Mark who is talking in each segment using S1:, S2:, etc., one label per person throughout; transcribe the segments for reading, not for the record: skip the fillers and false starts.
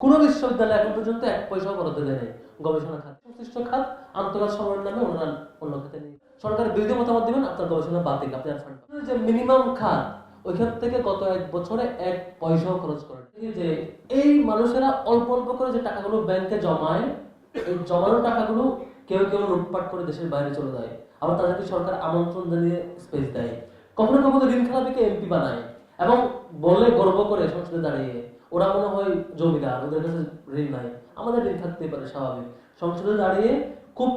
S1: কোন বিশ্ববিদ্যালয় এখন পর্যন্ত ১ পয়সাও বরাদ্দ দেয় নাই গবেষণা খাত। সংশ্লিষ্ট খাত আন্তর্জাতিক সময়ের নামে অন্য খাতে নেই। সরকারের বিরোধী মতামত দিবেন, আপনার গবেষণা বাতিল, আপনি আর ফান্ড পাবেন। যে মিনিমাম খাত ওইখান থেকে গত ১ বছরে ১ পয়সাও খরচ করেন। যে এই মানুষেরা অল্প অল্প করে যে টাকাগুলো ব্যাংকে জমায়, এই জমানো টাকাগুলো কেউ কেউ লুটপাট করে দেশের বাইরে চলে যায়, আবার তাদেরকে সরকার আমন্ত্রণ জানিয়ে স্পেস দেয়। কখনো কখনো ঋণ খেলাপিকে এমপি বানায় এবং বলে গর্ব করে সংসদে দাঁড়িয়ে ওরা মনে হয় জমিদার, ওদের কাছে ঋণ নাই। আমাদের ঋণ থাকতেই পারে, স্বাভাবিক। সংসদে দাঁড়িয়ে খুব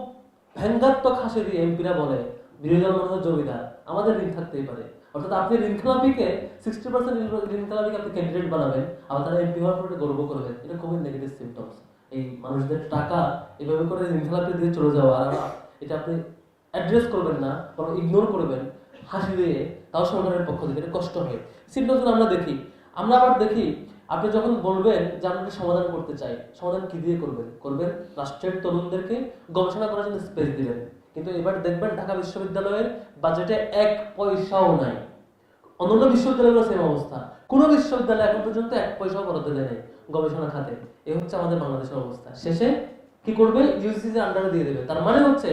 S1: ব্যঙ্গাত্মক হাসি দিয়ে এমপিরা বলে বিরোধী দল মনে হয় জমিদার, আমাদের ঋণ থাকতেই পারে। অর্থাৎ আপনি ঋণ খেলাপিকে 60% ঋণ খেলাপিকে আপনি ক্যান্ডিডেট বানাবেন, আবার তারা এমপি হওয়ার পরে গর্ব করবেন। এটা খুবই নেগেটিভ সিমটমস। এই মানুষদের টাকা এভাবে করে ঋণ খেলাপি দিয়ে চলে যাওয়া, আর এটা আপনি অ্যাড্রেস করবেন না, বরং ইগনোর করবেন হাসি দিয়ে, তাও সরকারের পক্ষ থেকে এটা কষ্ট হয়। সিমটমস আমরা দেখি। আমরা আবার দেখি আপনি যখন বলবেন যে আমরা সমাধান করতে চাই, সমাধান কি দিয়ে করবেন রাষ্ট্রের তরুণদেরকে গবেষণা করার জন্য স্পেস দিবেন। কিন্তু এবার দেখবেন ঢাকা বিশ্ববিদ্যালয়ের বাজেটে ১ পয়সাও নাই। অন্যান্য বিশ্ববিদ্যালয়ের সেম অবস্থা। কোন বিশ্ববিদ্যালয় এখন পর্যন্ত ১ পয়সাও বরাদ্দ দেয় নাই গবেষণা খাতে। এই হচ্ছে আমাদের বাংলাদেশের অবস্থা। শেষে কি করবে? ইউজিসি আন্ডারে দিয়ে দেবে। তার মানে হচ্ছে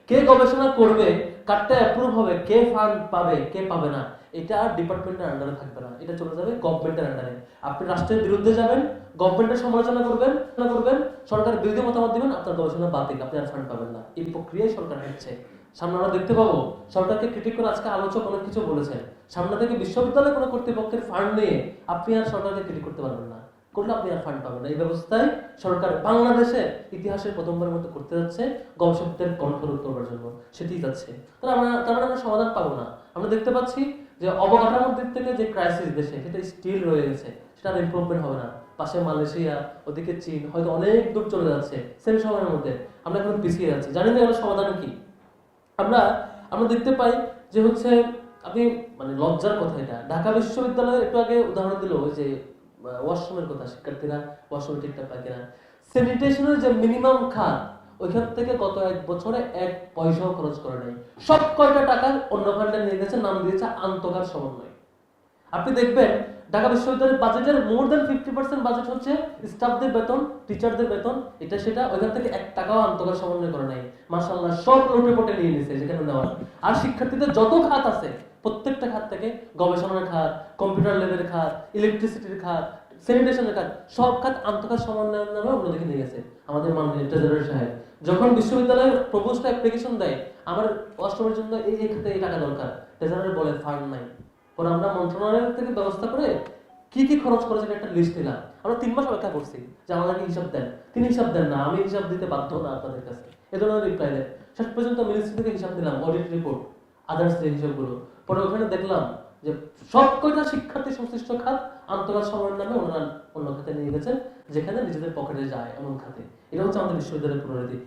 S1: কে গবেষণা করবে, কারটা অ্যাপ্রুভ হবে, কে ফান্ড পাবে, কে পাবে না, এটা আর ডিপার্টমেন্টের আন্ডারে থাকবে না, এটা চলে যাবে গভর্নমেন্টের আন্ডারে। আপনি রাষ্ট্রের বিরুদ্ধে যাবেন, গভর্নমেন্টের সমালোচনা করবেন, সরকারের বিরোধী মতামত দিবেন, আপনার গবেষণা বাতিল, আপনি আর ফান্ড পাবেন না। এই প্রক্রিয়ায় সরকার হচ্ছে। সামনে আমরা দেখতে পাবো সরকারকে ক্রিটিক করে আজকে আলোচক অনেক কিছু বলেছেন। সামনে থেকে বিশ্ববিদ্যালয় কোনো কর্তৃপক্ষের ফান্ড নিয়ে আপনি আর সরকারকে ক্রিটিক করতে পারবেন না, করলে আপনি আর ফান্ড পাবেন না। এই ব্যবস্থায় সরকার বাংলাদেশের ইতিহাসের প্রথমবারের মতো করতে যাচ্ছে গবেষকদের কণ্ঠ রোধ করবার জন্য, সেটাই যাচ্ছে। তাহলে আমরা সমাধান পাবো না। আমরা দেখতে পাচ্ছি যে অবকাঠামোর দিক থেকে যে ক্রাইসিস দেশে, সেটা স্টিল রয়ে গেছে, সেটা ইমপ্রুভমেন্ট হবে না। পাশে মালয়েশিয়া, ওদিকে চীন হয়তো অনেক দূর চলে যাচ্ছে সেম সময়ের মধ্যে, আমরা এখন পিছিয়ে যাচ্ছি। জানেন না এর সমাধান কি? আমরা দেখতে পাই যে হচ্ছে আপনি মানে লজ্জার কথা এটা, ঢাকা বিশ্ববিদ্যালয়ে একটু আগে উদাহরণ দিল ওই যে ওয়াশরুমের কথা, শিক্ষার্থীরা ওয়াশরুমে ঠিকঠাক পায় কিনা, স্যানিটেশনের যে মিনিমাম খাত ওইখান থেকে গত ১ বছরে ১ পয়সাও খরচ করে নাই। সব কয়টা টাকা অন্য ফান্ডে নিয়ে গেছে, নাম দিয়েছে আন্তঃখাত সমন্বয়। আপনি দেখবেন ঢাকা বিশ্ববিদ্যালয়ের বাজেটের মোর দ্যান 50% বাজেট হচ্ছে স্টাফদের বেতন, টিচারদের বেতন, এটা সেটা। ওইখান থেকে ১ টাকাও আন্তঃখাত সমন্বয় করে নাই। মাশাআল্লাহ সব লোটে পোটে নিয়ে নিছে যেখানে নেওয়ার। আর শিক্ষার্থীদের যত খাত আছে প্রত্যেকটা খাত থেকে, গবেষণার খাত, কম্পিউটার ল্যাবের খাত, ইলেকট্রিসিটির খাত, স্যানিটেশনের খাত, সব খাত আন্তঃখাত সমন্বয়ের নামে অন্যদিকে নিয়ে গেছে আমাদের মাননীয় ট্রেজারার সাহেব। যখন বিশ্ববিদ্যালয়ের প্রপোজড অ্যাপ্লিকেশন দেয় আমার ওয়াশরুমের জন্য এই খাতে এই টাকা দরকার, ট্রেজারার বলে ফান্ড নাই। পরে আমরা মন্ত্রণালয় থেকে ব্যবস্থা করে কি কি খরচ করেছে একটা লিস্ট নিলাম। আমরা 3 মাস অপেক্ষা করছি যে আমাদেরকে হিসাব দেন। তিনি হিসাব দেন না, আমি হিসাব দিতে বাধ্য না আপনাদের কাছে, এ ধরনের রিপ্লাই দেন। শেষ পর্যন্ত মিনিস্ট্রি থেকে হিসাব দিলাম, অডিট রিপোর্ট, আদার্স যে হিসাবগুলো। পরে ওখানে দেখলাম যে সব কয়টা শিক্ষার্থী সংশ্লিষ্ট খাত আন্তঃখাত সময়ের নামে অন্য খাতে নিয়ে গেছেন, যেখানে নিজেদের পকেটে যায় এমন খাতে। এটা হচ্ছে আমাদের বিশ্ববিদ্যালয়ের পরিণতি।